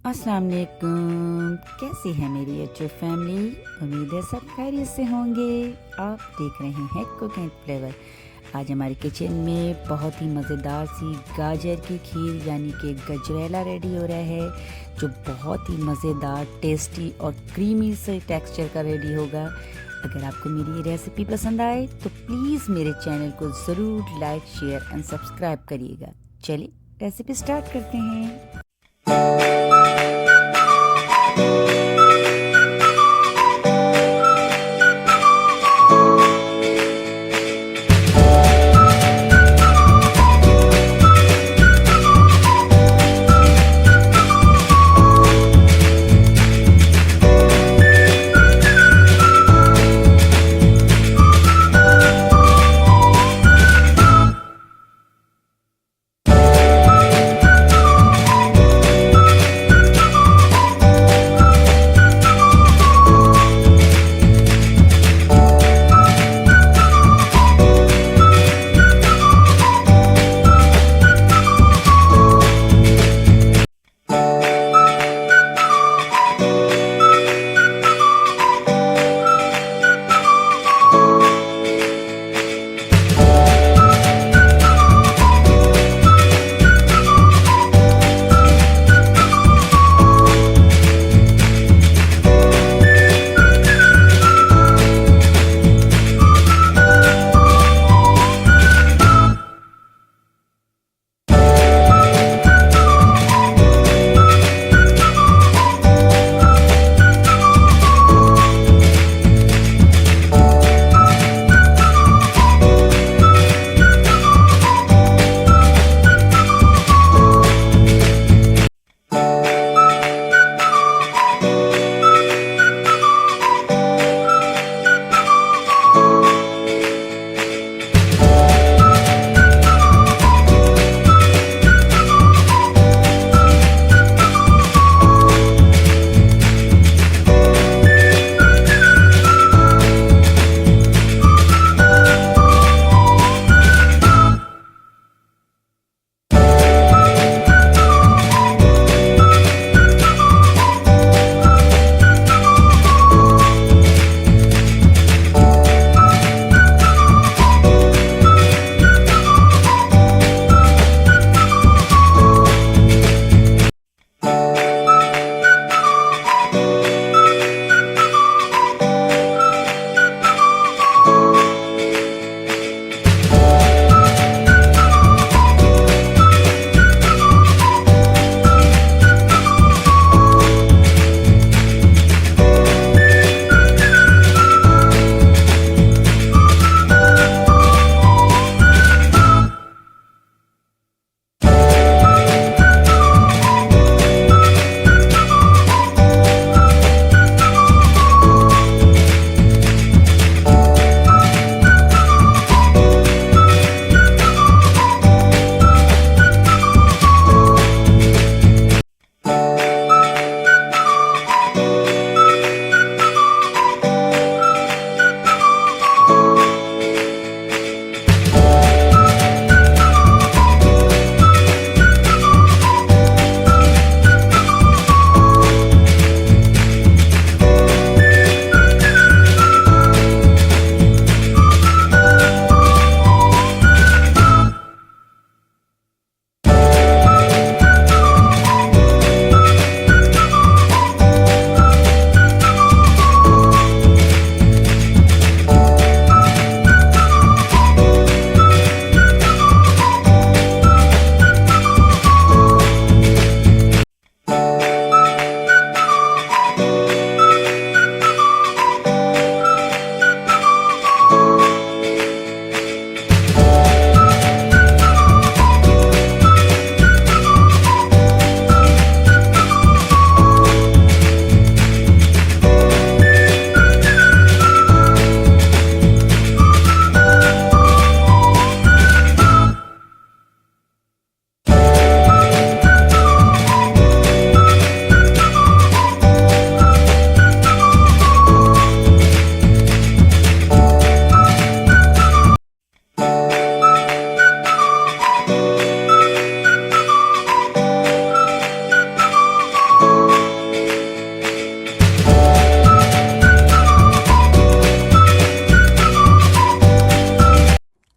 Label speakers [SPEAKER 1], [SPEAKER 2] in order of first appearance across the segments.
[SPEAKER 1] अस्सलाम वालेकुम। कैसी है मेरी अच्छी फैमिली? उम्मीद है सब खैरियत से होंगे। आप देख रहे हैं कुक एंड फ्लेवर। आज हमारे किचन में बहुत ही मज़ेदार सी गाजर की खीर यानी कि गजरेला रेडी हो रहा है, जो बहुत ही मज़ेदार, टेस्टी और क्रीमी से टेक्सचर का रेडी होगा। अगर आपको मेरी ये रेसिपी पसंद आए तो प्लीज़ मेरे चैनल को ज़रूर लाइक, शेयर एंड सब्सक्राइब करिएगा। चलिए रेसिपी स्टार्ट करते हैं।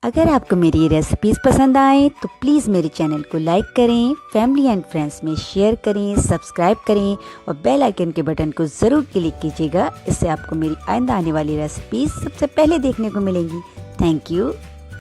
[SPEAKER 1] अगर आपको मेरी ये रेसिपीज़ पसंद आए तो प्लीज़ मेरे चैनल को लाइक करें, फैमिली एंड फ्रेंड्स में शेयर करें, सब्सक्राइब करें और बेल आइकन के बटन को ज़रूर क्लिक कीजिएगा। इससे आपको मेरी आइंदा आने वाली रेसिपीज़ सबसे पहले देखने को मिलेंगी। Thank you.